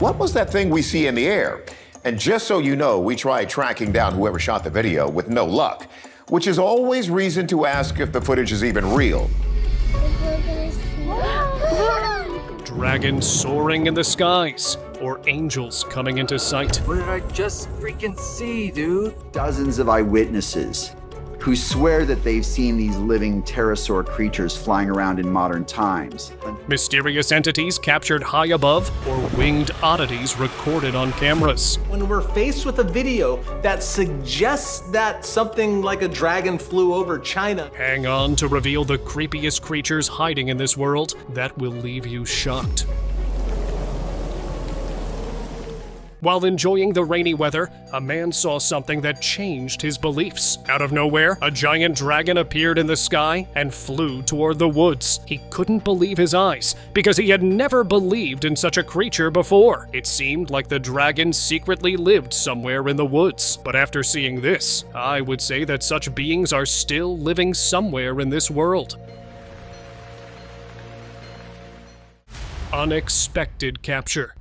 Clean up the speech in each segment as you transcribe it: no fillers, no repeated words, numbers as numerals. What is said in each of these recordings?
What was that thing we see in the air? And just so you know, we tried tracking down whoever shot the video with no luck, which is always reason to ask if the footage is even real. Dragons soaring in the skies, or angels coming into sight. What did I just freaking see, dude? Dozens of eyewitnesses who swear that they've seen these living pterosaur creatures flying around in modern times. Mysterious entities captured high above, or winged oddities recorded on cameras. When we're faced with a video that suggests that something like a dragon flew over China, Hang on to reveal the creepiest creatures hiding in this world that will leave you shocked. While enjoying the rainy weather, a man saw something that changed his beliefs. Out of nowhere, a giant dragon appeared in the sky and flew toward the woods. He couldn't believe his eyes, because he had never believed in such a creature before. It seemed like the dragon secretly lived somewhere in the woods. But after seeing this, I would say that such beings are still living somewhere in this world. Unexpected capture.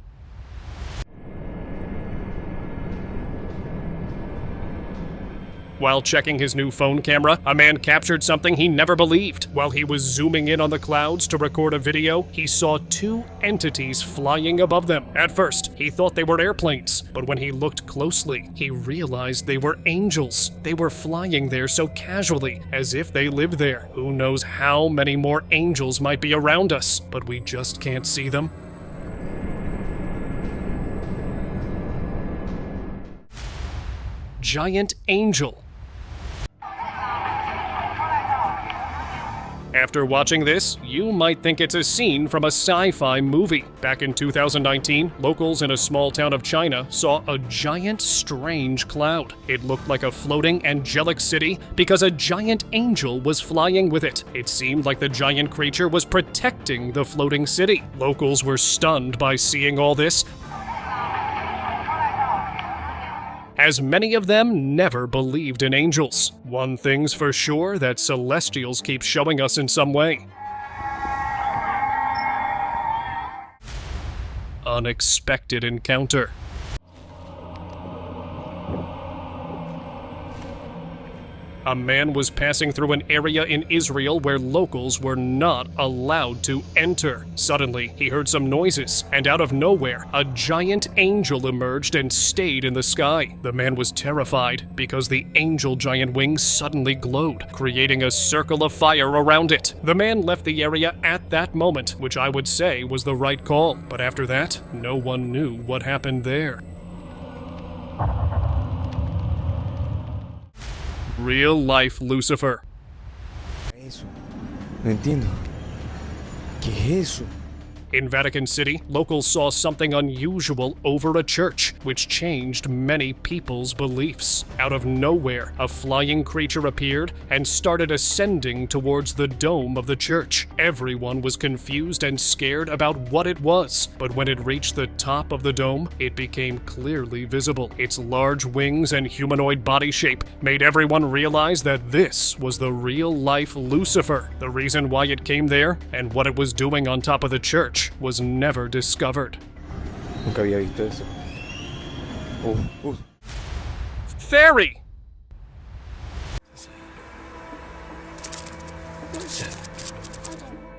While checking his new phone camera, a man captured something he never believed. While he was zooming in on the clouds to record a video, he saw two entities flying above them. At first, he thought they were airplanes, but when he looked closely, he realized they were angels. They were flying there so casually, as if they lived there. Who knows how many more angels might be around us, but we just can't see them. Giant angel. After watching this, you might think it's a scene from a sci-fi movie. Back in 2019, locals in a small town of China saw a giant, strange cloud. It looked like a floating angelic city because a giant angel was flying with it. It seemed like the giant creature was protecting the floating city. Locals were stunned by seeing all this, as many of them never believed in angels. One thing's for sure, that celestials keep showing us in some way. Unexpected encounter. A man was passing through an area in Israel where locals were not allowed to enter. Suddenly, he heard some noises, and out of nowhere, a giant angel emerged and stayed in the sky. The man was terrified because the angel giant wings suddenly glowed, creating a circle of fire around it. The man left the area at that moment, which I would say was the right call. But after that, no one knew what happened there. Real-life Lucifer. Eso. No entiendo. ¿Qué es eso? In Vatican City, locals saw something unusual over a church, which changed many people's beliefs. Out of nowhere, a flying creature appeared and started ascending towards the dome of the church. Everyone was confused and scared about what it was, but when it reached the top of the dome, it became clearly visible. Its large wings and humanoid body shape made everyone realize that this was the real-life Lucifer. The reason why it came there and what it was doing on top of the church was never discovered. Nunca había visto eso. Fairy!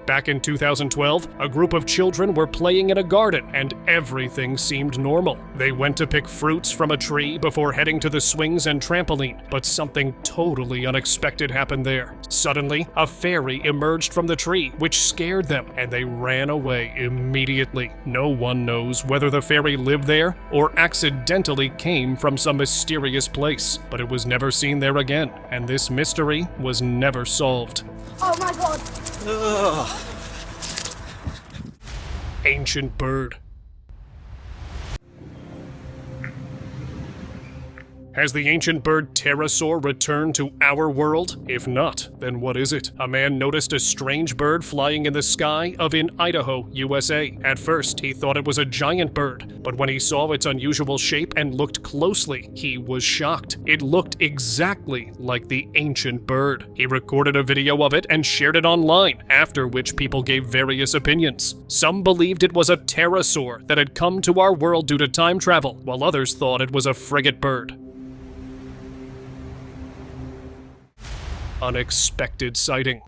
Back in 2012, a group of children were playing in a garden, and everything seemed normal. They went to pick fruits from a tree before heading to the swings and trampoline, but something totally unexpected happened there. Suddenly, a fairy emerged from the tree, which scared them, and they ran away immediately. No one knows whether the fairy lived there or accidentally came from some mysterious place, but it was never seen there again, and this mystery was never solved. Oh my god! ugh. Ancient bird. Has the ancient bird pterosaur returned to our world? If not, then what is it? A man noticed a strange bird flying in the sky in Idaho, USA. At first, he thought it was a giant bird, but when he saw its unusual shape and looked closely, he was shocked. It looked exactly like the ancient bird. He recorded a video of it and shared it online, after which people gave various opinions. Some believed it was a pterosaur that had come to our world due to time travel, while others thought it was a frigate bird. Unexpected sighting.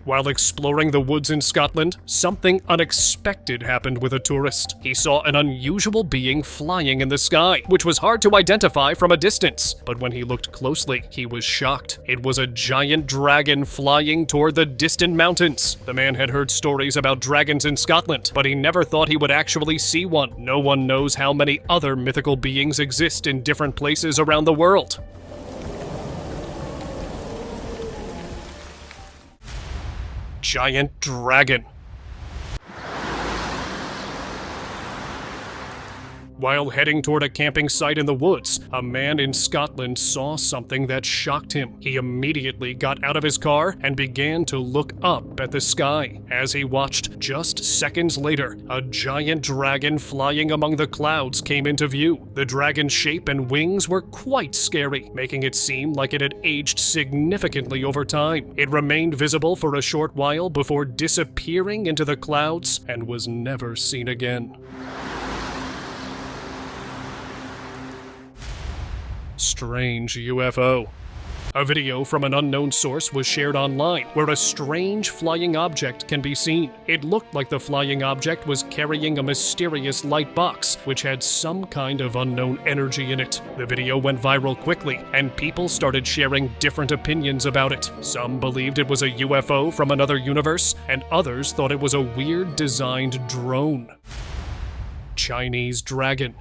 While exploring the woods in Scotland, something unexpected happened with a tourist. He saw an unusual being flying in the sky, which was hard to identify from a distance. But when he looked closely, he was shocked. It was a giant dragon flying toward the distant mountains. The man had heard stories about dragons in Scotland, but he never thought he would actually see one. No one knows how many other mythical beings exist in different places around the world. Giant dragon. While heading toward a camping site in the woods, a man in Scotland saw something that shocked him. He immediately got out of his car and began to look up at the sky. As he watched, just seconds later, a giant dragon flying among the clouds came into view. The dragon's shape and wings were quite scary, making it seem like it had aged significantly over time. It remained visible for a short while before disappearing into the clouds and was never seen again. Strange UFO. A video from an unknown source was shared online, where a strange flying object can be seen. It looked like the flying object was carrying a mysterious light box, which had some kind of unknown energy in it. The video went viral quickly, and people started sharing different opinions about it. Some believed it was a UFO from another universe, and others thought it was a weird designed drone. Chinese dragon.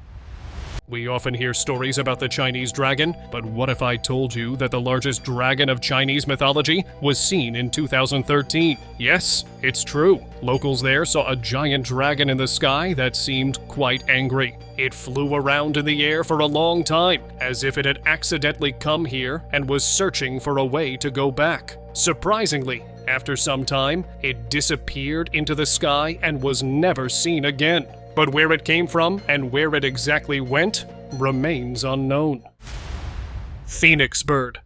We often hear stories about the Chinese dragon, but what if I told you that the largest dragon of Chinese mythology was seen in 2013? Yes, it's true. Locals there saw a giant dragon in the sky that seemed quite angry. It flew around in the air for a long time, as if it had accidentally come here and was searching for a way to go back. Surprisingly, after some time, it disappeared into the sky and was never seen again. But where it came from and where it exactly went remains unknown. Phoenix bird.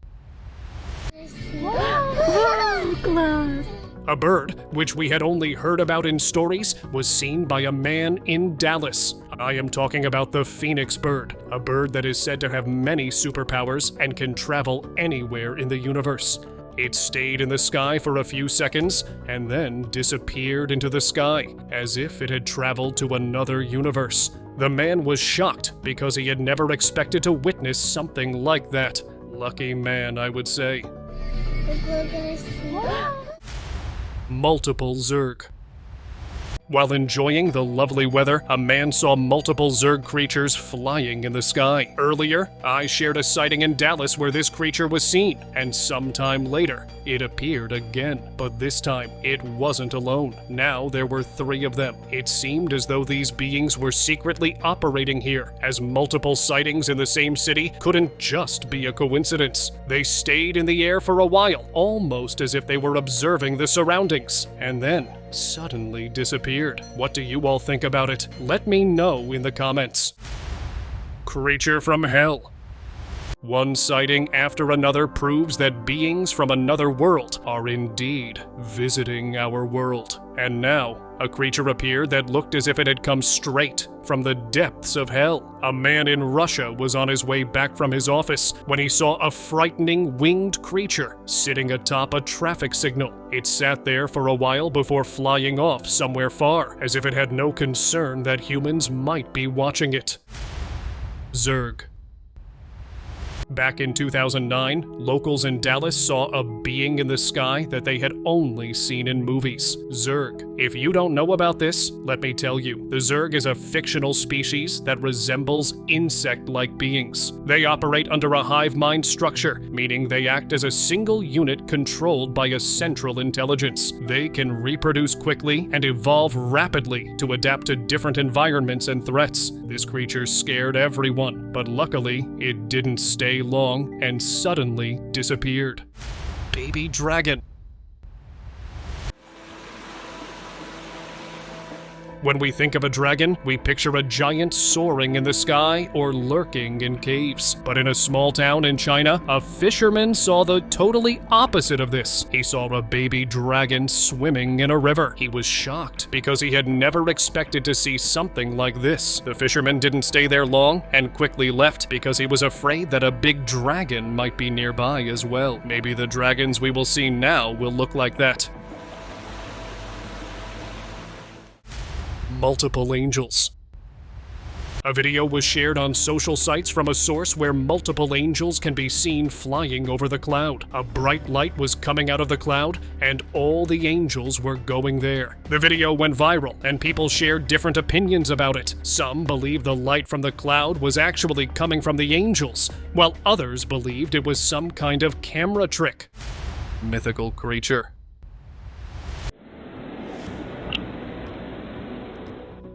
A bird, which we had only heard about in stories, was seen by a man in Dallas. I am talking about the phoenix bird, a bird that is said to have many superpowers and can travel anywhere in the universe. It stayed in the sky for a few seconds and then disappeared into the sky, as if it had traveled to another universe. The man was shocked because he had never expected to witness something like that. Lucky man, I would say. Multiple Zerg. While enjoying the lovely weather, a man saw multiple Zerg creatures flying in the sky. Earlier, I shared a sighting in Dallas where this creature was seen, and sometime later, it appeared again. But this time, it wasn't alone. Now there were 3 of them. It seemed as though these beings were secretly operating here, as multiple sightings in the same city couldn't just be a coincidence. They stayed in the air for a while, almost as if they were observing the surroundings, and then suddenly disappeared. What do you all think about it? Let me know in the comments. Creature from hell. One sighting after another proves that beings from another world are indeed visiting our world. And now, a creature appeared that looked as if it had come straight from the depths of hell. A man in Russia was on his way back from his office when he saw a frightening winged creature sitting atop a traffic signal. It sat there for a while before flying off somewhere far, as if it had no concern that humans might be watching it. Zerg. Back in 2009, locals in Dallas saw a being in the sky that they had only seen in movies, Zerg. If you don't know about this, let me tell you, the Zerg is a fictional species that resembles insect-like beings. They operate under a hive mind structure, meaning they act as a single unit controlled by a central intelligence. They can reproduce quickly and evolve rapidly to adapt to different environments and threats. This creature scared everyone, but luckily, it didn't stay long and suddenly disappeared. Baby dragon. When we think of a dragon, we picture a giant soaring in the sky or lurking in caves. But in a small town in China, a fisherman saw the totally opposite of this. He saw a baby dragon swimming in a river. He was shocked because he had never expected to see something like this. The fisherman didn't stay there long and quickly left because he was afraid that a big dragon might be nearby as well. Maybe the dragons we will see now will look like that. Multiple angels. A video was shared on social sites from a source where multiple angels can be seen flying over the cloud. A bright light was coming out of the cloud, and all the angels were going there. The video went viral, and people shared different opinions about it. Some believed the light from the cloud was actually coming from the angels, while others believed it was some kind of camera trick. Mythical creature.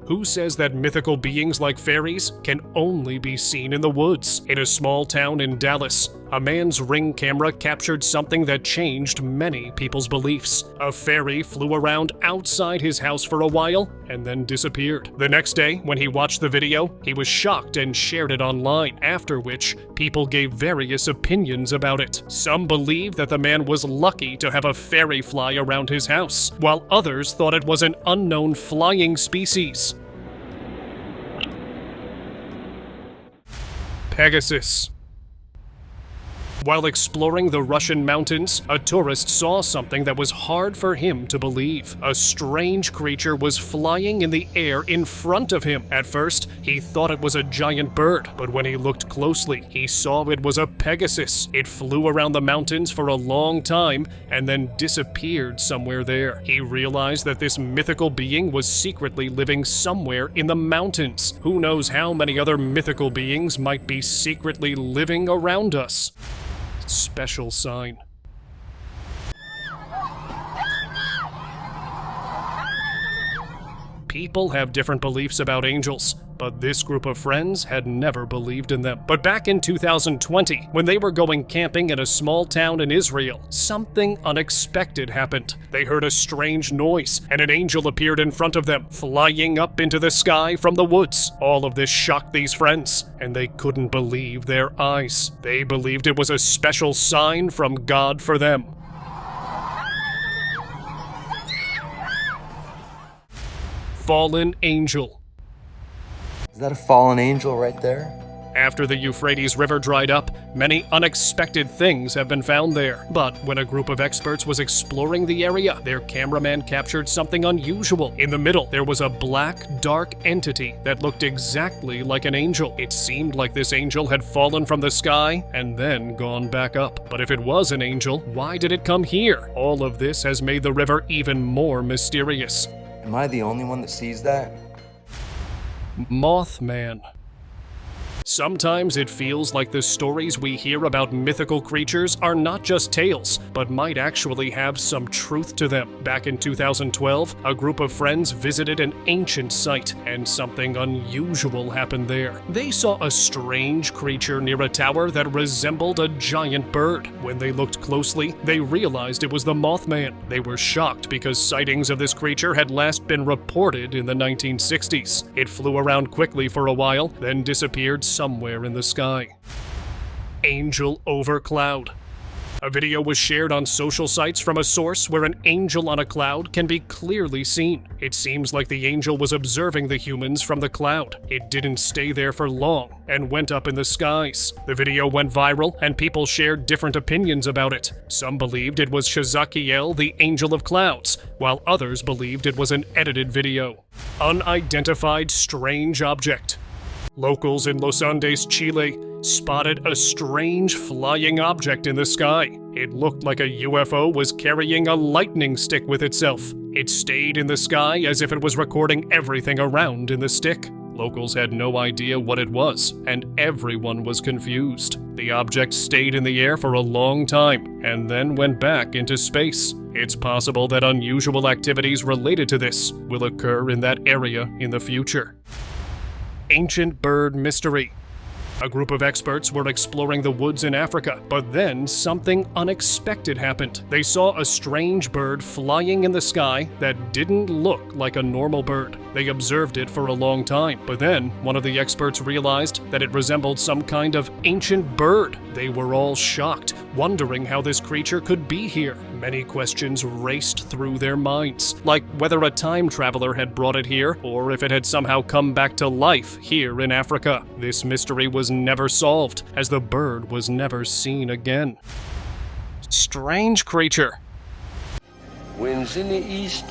Who says that mythical beings like fairies can only be seen in the woods? In a small town in Dallas, a man's Ring camera captured something that changed many people's beliefs. A fairy flew around outside his house for a while and then disappeared. The next day, when he watched the video, he was shocked and shared it online, after which people gave various opinions about it. Some believed that the man was lucky to have a fairy fly around his house, while others thought it was an unknown flying species. Pegasus. While exploring the Russian mountains, a tourist saw something that was hard for him to believe. A strange creature was flying in the air in front of him. At first, he thought it was a giant bird, but when he looked closely, he saw it was a Pegasus. It flew around the mountains for a long time and then disappeared somewhere there. He realized that this mythical being was secretly living somewhere in the mountains. Who knows how many other mythical beings might be secretly living around us? Special sign. People have different beliefs about angels, but this group of friends had never believed in them. But back in 2020, when they were going camping in a small town in Israel, something unexpected happened. They heard a strange noise, and an angel appeared in front of them, flying up into the sky from the woods. All of this shocked these friends, and they couldn't believe their eyes. They believed it was a special sign from God for them. Fallen angel. Is that a fallen angel right there? After the Euphrates River dried up, many unexpected things have been found there. But when a group of experts was exploring the area, their cameraman captured something unusual. In the middle, there was a black, dark entity that looked exactly like an angel. It seemed like this angel had fallen from the sky and then gone back up. But if it was an angel, why did it come here? All of this has made the river even more mysterious. Am I the only one that sees that? Mothman. Sometimes it feels like the stories we hear about mythical creatures are not just tales, but might actually have some truth to them. Back in 2012, a group of friends visited an ancient site, and something unusual happened there. They saw a strange creature near a tower that resembled a giant bird. When they looked closely, they realized it was the Mothman. They were shocked because sightings of this creature had last been reported in the 1960s. It flew around quickly for a while, then disappeared somewhere in the sky. Angel over cloud. A video was shared on social sites from a source where an angel on a cloud can be clearly seen. It seems like the angel was observing the humans from the cloud. It didn't stay there for long and went up in the skies. The video went viral and people shared different opinions about it. Some believed it was Shazakiel, the angel of clouds, while others believed it was an edited video. Unidentified strange object. Locals in Los Andes, Chile, spotted a strange flying object in the sky. It looked like a UFO was carrying a lightning stick with itself. It stayed in the sky as if it was recording everything around in the stick. Locals had no idea what it was, and everyone was confused. The object stayed in the air for a long time, and then went back into space. It's possible that unusual activities related to this will occur in that area in the future. Ancient bird mystery. A group of experts were exploring the woods in Africa, but then something unexpected happened. They saw a strange bird flying in the sky that didn't look like a normal bird. They observed it for a long time, but then one of the experts realized that it resembled some kind of ancient bird. They were all shocked, wondering how this creature could be here. Many questions raced through their minds, like whether a time traveler had brought it here, or if it had somehow come back to life here in Africa. This mystery was never solved, as the bird was never seen again. Strange creature. Winds in the east.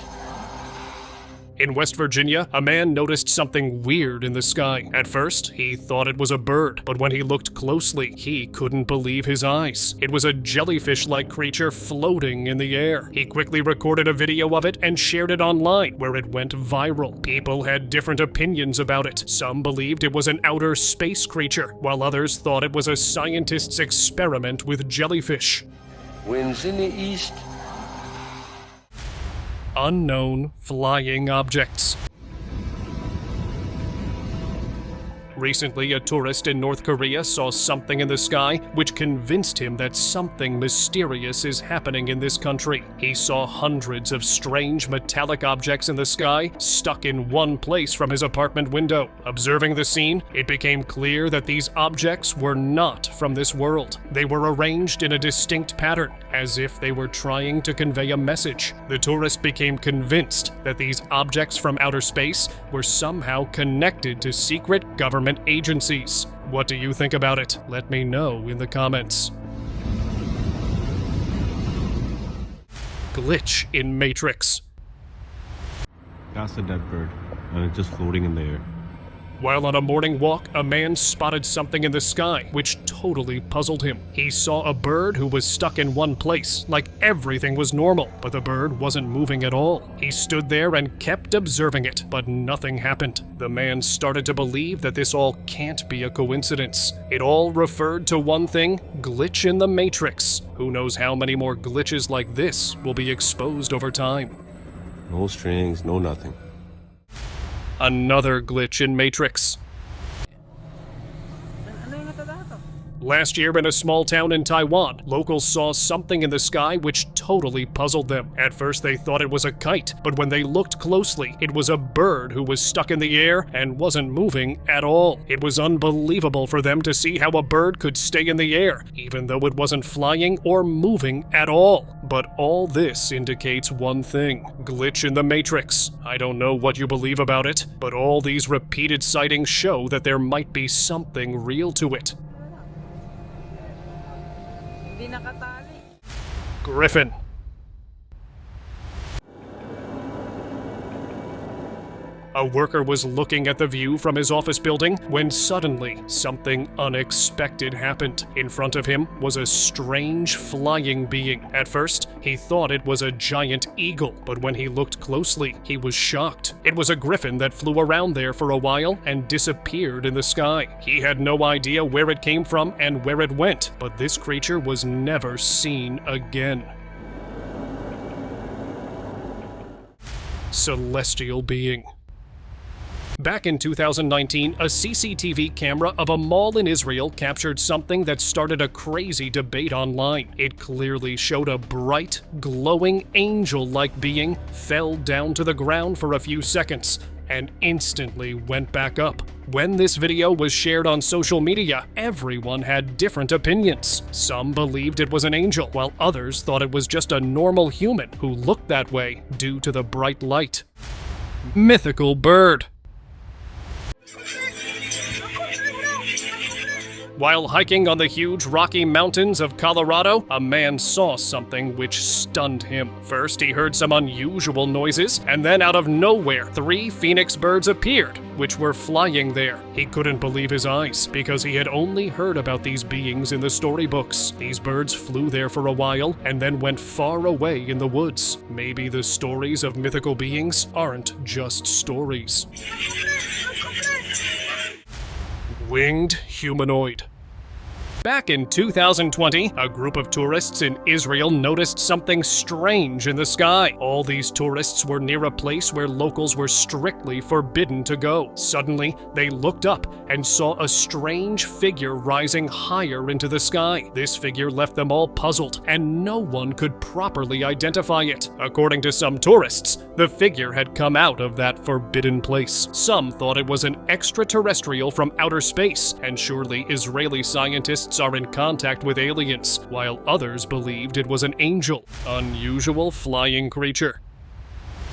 In West Virginia, a man noticed something weird in the sky. At first, he thought it was a bird, but when he looked closely, he couldn't believe his eyes. It was a jellyfish-like creature floating in the air. He quickly recorded a video of it and shared it online, where it went viral. People had different opinions about it. Some believed it was an outer space creature, while others thought it was a scientist's experiment with jellyfish. Winds in the east. Unknown flying objects. Recently, a tourist in North Korea saw something in the sky which convinced him that something mysterious is happening in this country. He saw hundreds of strange metallic objects in the sky stuck in one place from his apartment window. Observing the scene, it became clear that these objects were not from this world. They were arranged in a distinct pattern, as if they were trying to convey a message. The tourist became convinced that these objects from outer space were somehow connected to secret government agencies. What do you think about it? Let me know in the comments. Glitch in Matrix. That's a dead bird, and it's just floating in the air. While on a morning walk, a man spotted something in the sky, which totally puzzled him. He saw a bird who was stuck in one place, like everything was normal, but the bird wasn't moving at all. He stood there and kept observing it, but nothing happened. The man started to believe that this all can't be a coincidence. It all referred to one thing: glitch in the Matrix. Who knows how many more glitches like this will be exposed over time. No strings, no nothing. Another glitch in Matrix. Last year in a small town in Taiwan, locals saw something in the sky which totally puzzled them. At first they thought it was a kite, but when they looked closely, it was a bird who was stuck in the air and wasn't moving at all. It was unbelievable for them to see how a bird could stay in the air, even though it wasn't flying or moving at all. But all this indicates one thing: glitch in the Matrix. I don't know what you believe about it, but all these repeated sightings show that there might be something real to it. Griffin. A worker was looking at the view from his office building when suddenly something unexpected happened. In front of him was a strange flying being. At first, he thought it was a giant eagle, but when he looked closely, he was shocked. It was a griffin that flew around there for a while and disappeared in the sky. He had no idea where it came from and where it went, but this creature was never seen again. Celestial being. Back in 2019, a CCTV camera of a mall in Israel captured something that started a crazy debate online. It clearly showed a bright, glowing, angel-like being fell down to the ground for a few seconds and instantly went back up. When this video was shared on social media, everyone had different opinions. Some believed it was an angel, while others thought it was just a normal human who looked that way due to the bright light. Mythical bird. While hiking on the huge Rocky Mountains of Colorado, a man saw something which stunned him. First, he heard some unusual noises, and then out of nowhere, 3 phoenix birds appeared, which were flying there. He couldn't believe his eyes, because he had only heard about these beings in the storybooks. These birds flew there for a while, and then went far away in the woods. Maybe the stories of mythical beings aren't just stories. Winged humanoid. Back in 2020, a group of tourists in Israel noticed something strange in the sky. All these tourists were near a place where locals were strictly forbidden to go. Suddenly, they looked up and saw a strange figure rising higher into the sky. This figure left them all puzzled, and no one could properly identify it. According to some tourists, the figure had come out of that forbidden place. Some thought it was an extraterrestrial from outer space, and surely Israeli scientists are in contact with aliens, while others believed it was an angel. Unusual flying creature.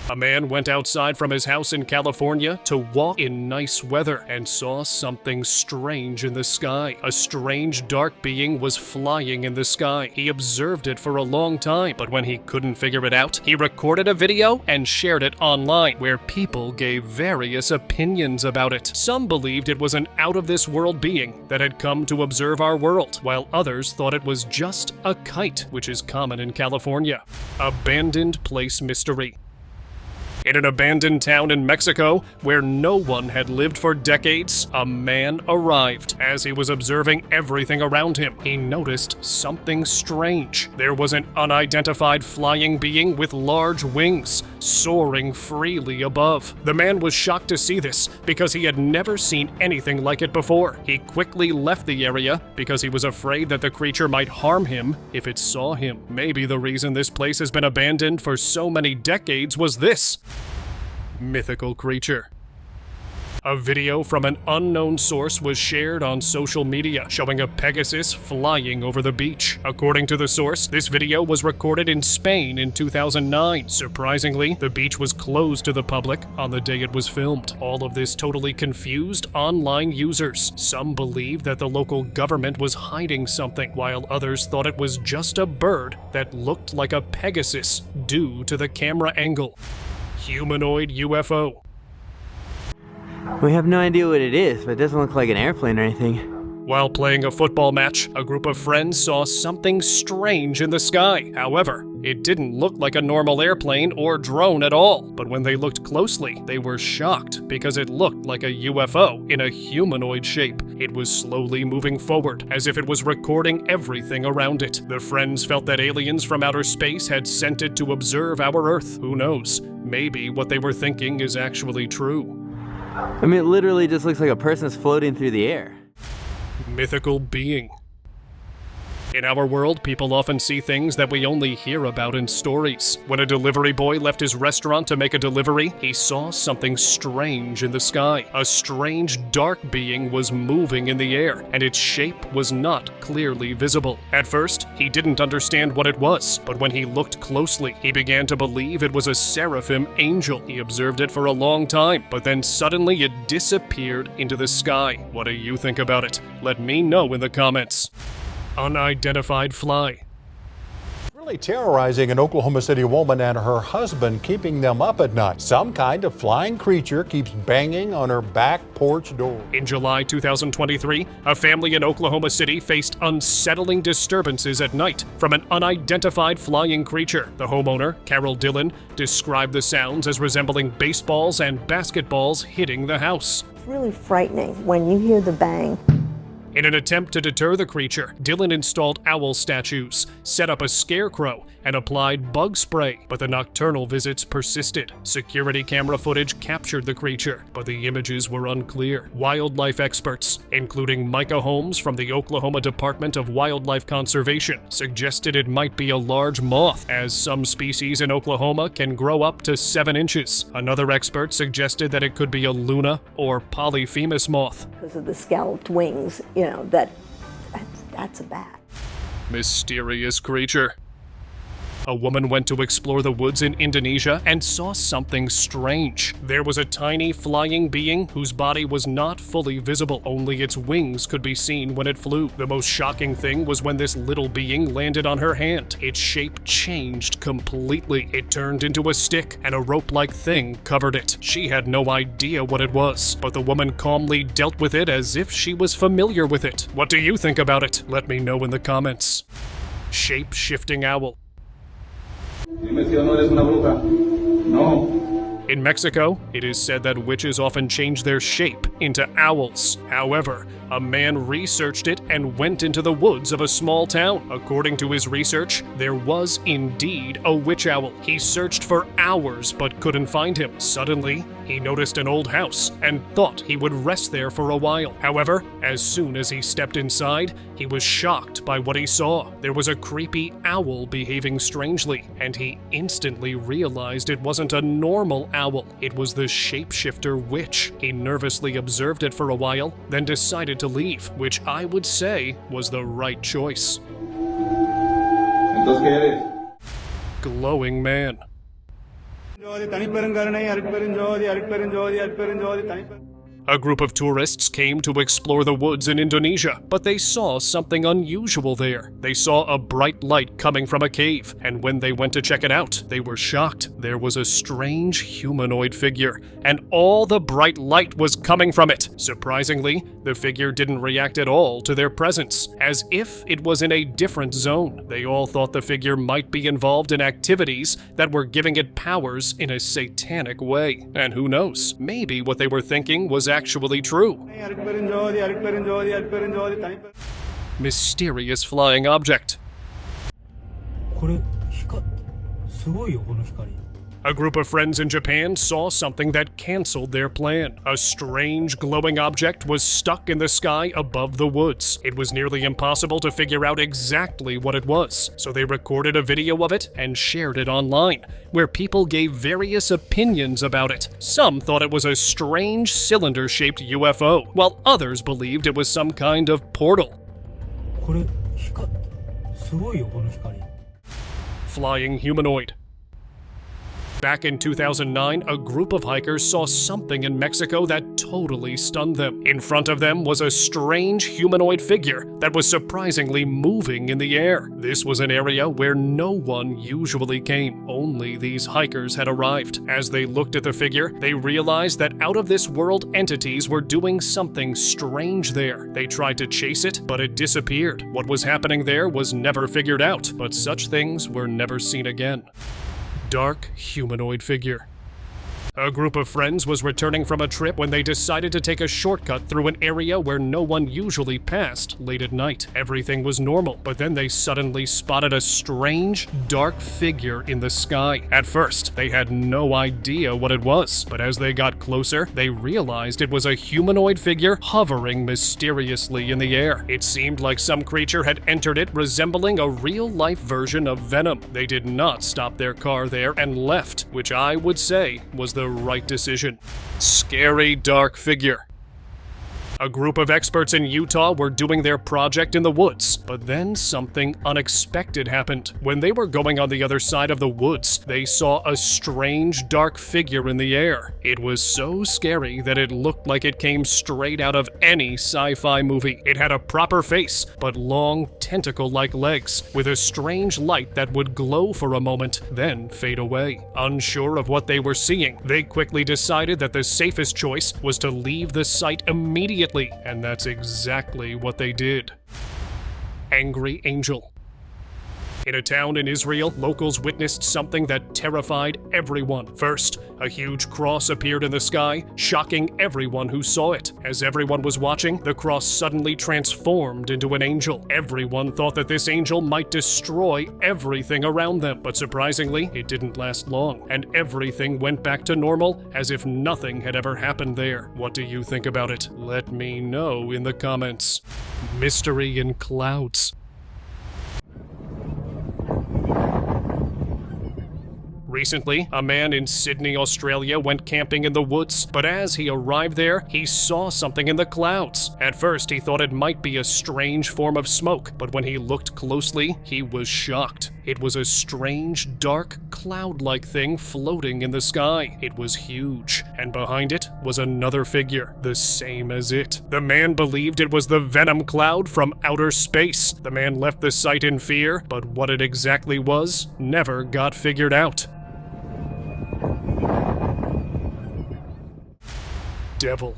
A man went outside from his house in California to walk in nice weather and saw something strange in the sky. A strange dark being was flying in the sky. He observed it for a long time, but when he couldn't figure it out, he recorded a video and shared it online, where people gave various opinions about it. Some believed it was an out-of-this-world being that had come to observe our world, while others thought it was just a kite, which is common in California. Abandoned place mystery. In an abandoned town in Mexico, where no one had lived for decades, a man arrived. As he was observing everything around him, he noticed something strange. There was an unidentified flying being with large wings, soaring freely above. The man was shocked to see this, because he had never seen anything like it before. He quickly left the area, because he was afraid that the creature might harm him if it saw him. Maybe the reason this place has been abandoned for so many decades was this. Mythical creature. A video from an unknown source was shared on social media, showing a Pegasus flying over the beach. According to the source, this video was recorded in Spain in 2009. Surprisingly, the beach was closed to the public on the day it was filmed. All of this totally confused online users. Some believed that the local government was hiding something, while others thought it was just a bird that looked like a Pegasus due to the camera angle. Humanoid UFO. We have no idea what it is, but it doesn't look like an airplane or anything. While playing a football match, a group of friends saw something strange in the sky. However, it didn't look like a normal airplane or drone at all. But when they looked closely, they were shocked because it looked like a UFO in a humanoid shape. It was slowly moving forward, as if it was recording everything around it. The friends felt that aliens from outer space had sent it to observe our Earth. Who knows? Maybe what they were thinking is actually true. I mean, it literally just looks like a person's floating through the air. Mythical being. In our world, people often see things that we only hear about in stories. When a delivery boy left his restaurant to make a delivery, he saw something strange in the sky. A strange dark being was moving in the air, and its shape was not clearly visible. At first, he didn't understand what it was, but when he looked closely, he began to believe it was a seraphim angel. He observed it for a long time, but then suddenly it disappeared into the sky. What do you think about it? Let me know in the comments. Unidentified fly. Really terrorizing an Oklahoma City woman and her husband, keeping them up at night. Some kind of flying creature keeps banging on her back porch door. In July 2023, a family in Oklahoma City faced unsettling disturbances at night from an unidentified flying creature. The homeowner, Carol Dillon, described the sounds as resembling baseballs and basketballs hitting the house. It's really frightening when you hear the bang. In an attempt to deter the creature, Dillon installed owl statues, set up a scarecrow, and applied bug spray, but the nocturnal visits persisted. Security camera footage captured the creature, but the images were unclear. Wildlife experts, including Micah Holmes from the Oklahoma Department of Wildlife Conservation, suggested it might be a large moth, as some species in Oklahoma can grow up to 7 inches. Another expert suggested that it could be a Luna or Polyphemus moth. Because of the scalloped wings, that's a bat. Mysterious creature. A woman went to explore the woods in Indonesia and saw something strange. There was a tiny flying being whose body was not fully visible. Only its wings could be seen when it flew. The most shocking thing was when this little being landed on her hand. Its shape changed completely. It turned into a stick, and a rope-like thing covered it. She had no idea what it was, but the woman calmly dealt with it as if she was familiar with it. What do you think about it? Let me know in the comments. Shape-shifting owl. In Mexico, it is said that witches often change their shape into owls. However, a man researched it and went into the woods of a small town. According to his research, there was indeed a witch owl. He searched for hours but couldn't find him. Suddenly, he noticed an old house and thought he would rest there for a while. However, as soon as he stepped inside, he was shocked by what he saw. There was a creepy owl behaving strangely, and he instantly realized it wasn't a normal owl. It was the shapeshifter witch. He nervously observed it for a while, then decided to leave, which I would say was the right choice. Glowing man. A group of tourists came to explore the woods in Indonesia, but they saw something unusual there. They saw a bright light coming from a cave, and when they went to check it out, they were shocked. There was a strange humanoid figure, and all the bright light was coming from it. Surprisingly, the figure didn't react at all to their presence, as if it was in a different zone. They all thought the figure might be involved in activities that were giving it powers in a satanic way. And who knows, maybe what they were thinking was actually true. Mysterious flying object. A group of friends in Japan saw something that canceled their plan. A strange glowing object was stuck in the sky above the woods. It was nearly impossible to figure out exactly what it was, so they recorded a video of it and shared it online, where people gave various opinions about it. Some thought it was a strange cylinder-shaped UFO, while others believed it was some kind of portal. Flying humanoid. Back in 2009, a group of hikers saw something in Mexico that totally stunned them. In front of them was a strange humanoid figure that was surprisingly moving in the air. This was an area where no one usually came. Only these hikers had arrived. As they looked at the figure, they realized that out-of-this-world entities were doing something strange there. They tried to chase it, but it disappeared. What was happening there was never figured out, but such things were never seen again. Dark humanoid figure. A group of friends was returning from a trip when they decided to take a shortcut through an area where no one usually passed late at night. Everything was normal, but then they suddenly spotted a strange, dark figure in the sky. At first, they had no idea what it was, but as they got closer, they realized it was a humanoid figure hovering mysteriously in the air. It seemed like some creature had entered it, resembling a real-life version of Venom. They did not stop their car there and left, which I would say was the right decision. Scary dark figure. A group of experts in Utah were doing their project in the woods, but then something unexpected happened. When they were going on the other side of the woods, they saw a strange dark figure in the air. It was so scary that it looked like it came straight out of any sci-fi movie. It had a proper face, but long tentacle-like legs, with a strange light that would glow for a moment, then fade away. Unsure of what they were seeing, they quickly decided that the safest choice was to leave the site immediately. And that's exactly what they did. Angry angel. In a town in Israel, locals witnessed something that terrified everyone. First, a huge cross appeared in the sky, shocking everyone who saw it. As everyone was watching, the cross suddenly transformed into an angel. Everyone thought that this angel might destroy everything around them, but surprisingly, it didn't last long, and everything went back to normal as if nothing had ever happened there. What do you think about it? Let me know in the comments. Mystery in clouds. Recently, a man in Sydney, Australia went camping in the woods, but as he arrived there, he saw something in the clouds. At first, he thought it might be a strange form of smoke, but when he looked closely, he was shocked. It was a strange, dark, cloud-like thing floating in the sky. It was huge, and behind it was another figure, the same as it. The man believed it was the Venom Cloud from outer space. The man left the site in fear, but what it exactly was never got figured out. Devil.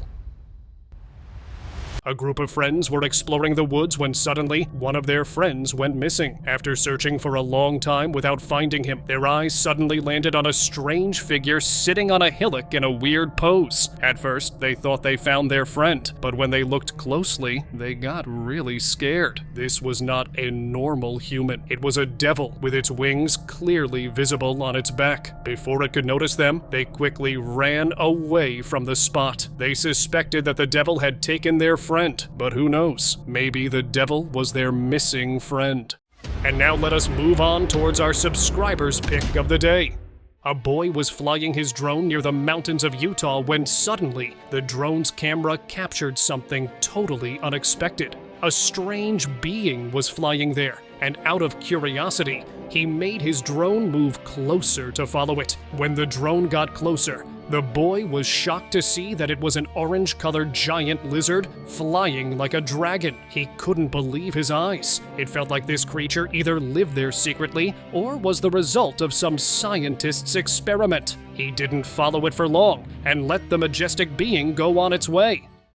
A group of friends were exploring the woods when suddenly one of their friends went missing. After searching for a long time without finding him, their eyes suddenly landed on a strange figure sitting on a hillock in a weird pose. At first, they thought they found their friend, but when they looked closely, they got really scared. This was not a normal human. It was a devil with its wings clearly visible on its back. Before it could notice them, they quickly ran away from the spot. They suspected that the devil had taken their friend, but who knows? Maybe the devil was their missing friend. And now let us move on towards our subscribers' pick of the day. A boy was flying his drone near the mountains of Utah when suddenly the drone's camera captured something totally unexpected. A strange being was flying there, and out of curiosity, he made his drone move closer to follow it. When the drone got closer, the boy was shocked to see that it was an orange-colored giant lizard flying like a dragon. He couldn't believe his eyes. It felt like this creature either lived there secretly or was the result of some scientist's experiment. He didn't follow it for long and let the majestic being go on its way.